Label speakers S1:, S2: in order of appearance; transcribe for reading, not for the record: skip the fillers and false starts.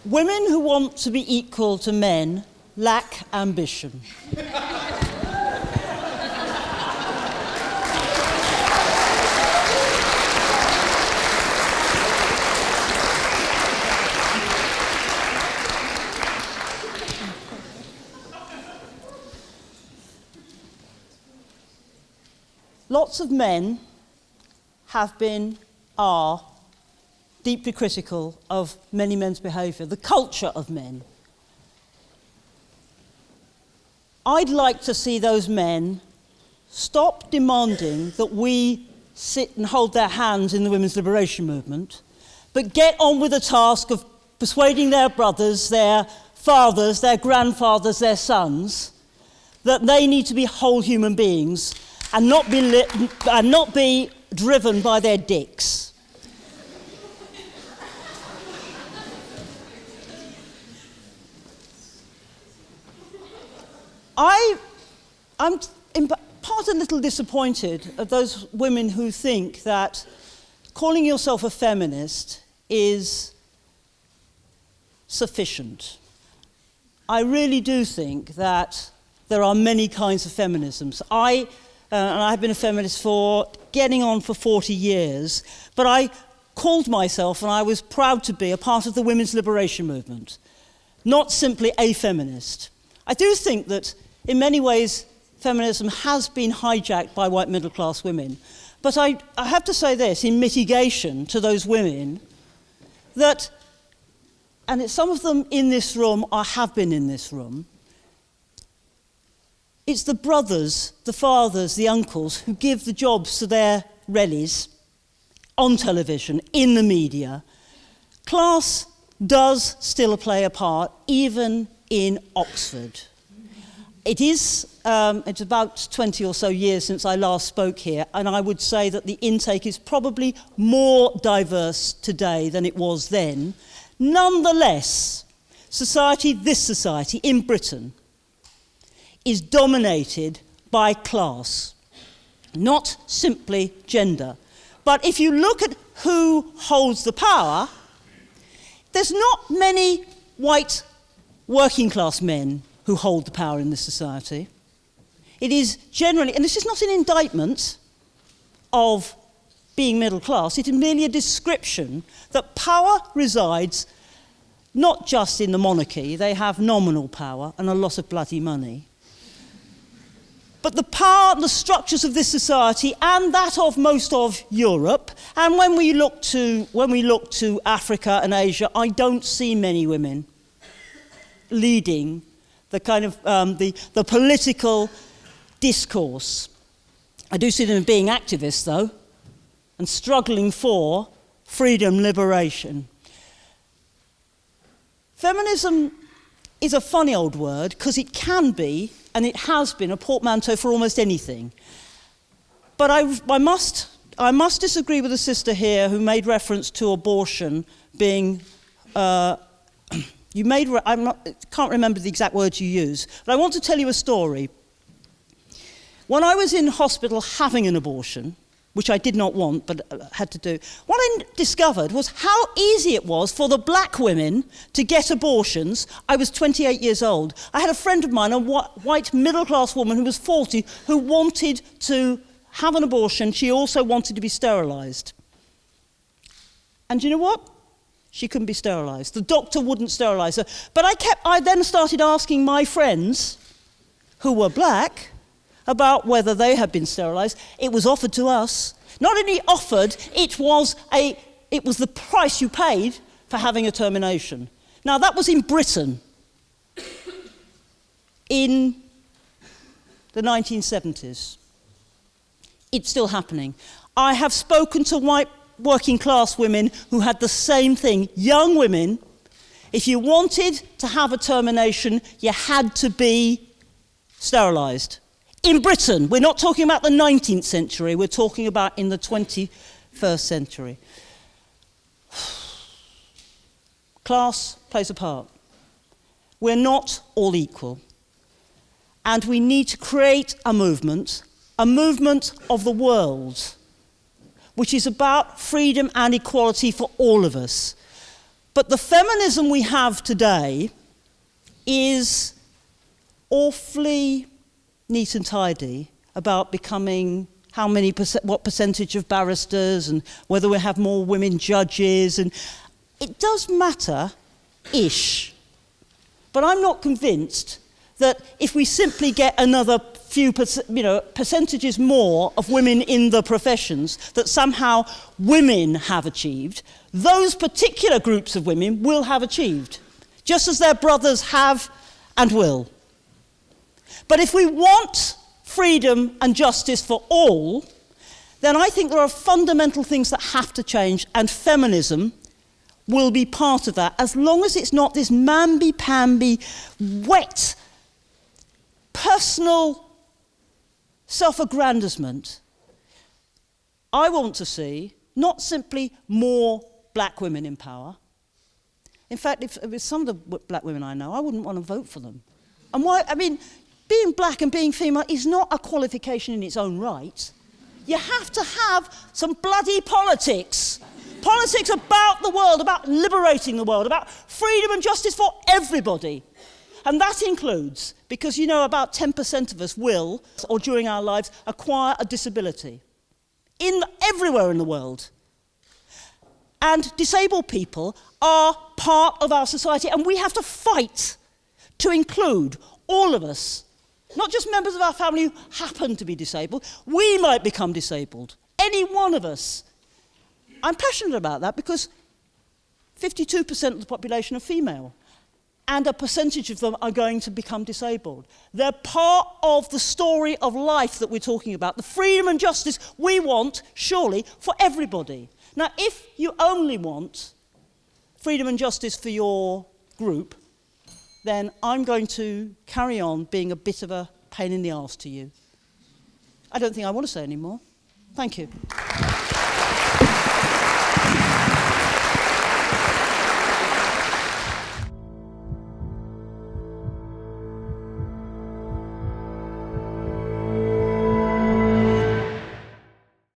S1: Women who want to be equal to men lack ambition. Lots of men are deeply critical of many men's behaviour, the culture of men. I'd like to see those men stop demanding that we sit and hold their hands in the women's liberation movement, but get on with the task of persuading their brothers, their fathers, their grandfathers, their sons, that they need to be whole human beings and not be driven by their dicks. I'm in part a little disappointed at those women who think that calling yourself a feminist is sufficient. I really do think that there are many kinds of feminisms. And I've been a feminist for getting on for 40 years, but I called myself, and I was proud to be, a part of the women's liberation movement, not simply a feminist. I do think that in many ways feminism has been hijacked by white middle-class women, but I have to say this, in mitigation to those women, that, and some of them in this room or have been in this room, it's the brothers, the fathers, the uncles who give the jobs to their rellies on television, in the media. Class does still play a part, even in Oxford. It's about 20 or so years since I last spoke here, and I would say that the intake is probably more diverse today than it was then. Nonetheless, this society in Britain is dominated by class, not simply gender. But if you look at who holds the power, there's not many white working class men who hold the power in this society. It is generally, and this is not an indictment of being middle class, it is merely a description that power resides not just in the monarchy, they have nominal power and a lot of bloody money. But the power and the structures of this society and that of most of Europe, and when we look to Africa and Asia, I don't see many women leading the kind of the political discourse. I do see them being activists, though, and struggling for freedom, liberation. Feminism is a funny old word because it can be, and it has been, a portmanteau for almost anything. But I must disagree with a sister here who made reference to abortion being. Can't remember the exact words you used, but I want to tell you a story. When I was in hospital having an abortion, which I did not want but had to do, what I discovered was how easy it was for the black women to get abortions. I was 28 years old. I had a friend of mine, a white middle-class woman who was 40, who wanted to have an abortion. She also wanted to be sterilised. And you know what? She couldn't be sterilised. The doctor wouldn't sterilise her. But I then started asking my friends, who were black, about whether they had been sterilised. It was offered to us. Not only offered, it was the price you paid for having a termination. Now, that was in Britain in the 1970s. It's still happening. I have spoken to white working class women who had the same thing. Young women, if you wanted to have a termination, you had to be sterilised. In Britain, we're not talking about the 19th century, we're talking about in the 21st century. Class plays a part. We're not all equal. And we need to create a movement of the world, which is about freedom and equality for all of us. But the feminism we have today is awfully neat and tidy about becoming what percentage of barristers and whether we have more women judges, and it does matter-ish. But I'm not convinced that if we simply get another few percentages more of women in the professions, that somehow women have achieved. Those particular groups of women will have achieved, just as their brothers have and will. But if we want freedom and justice for all, then I think there are fundamental things that have to change, and feminism will be part of that, as long as it's not this mamby-pamby, wet, personal self-aggrandizement. I want to see not simply more black women in power. In fact, if some of the black women I know, I wouldn't want to vote for them. And why? I mean, being black and being female is not a qualification in its own right. You have to have some bloody politics. Politics about the world, about liberating the world, about freedom and justice for everybody. And that includes, because you know about 10% of us will, or during our lives, acquire a disability. Everywhere in the world. And disabled people are part of our society, and we have to fight to include all of us. Not just members of our family who happen to be disabled. We might become disabled. Any one of us. I'm passionate about that because 52% of the population are female, and a percentage of them are going to become disabled. They're part of the story of life that we're talking about, the freedom and justice we want, surely, for everybody. Now, if you only want freedom and justice for your group, then I'm going to carry on being a bit of a pain in the arse to you. I don't think I want to say any more. Thank you.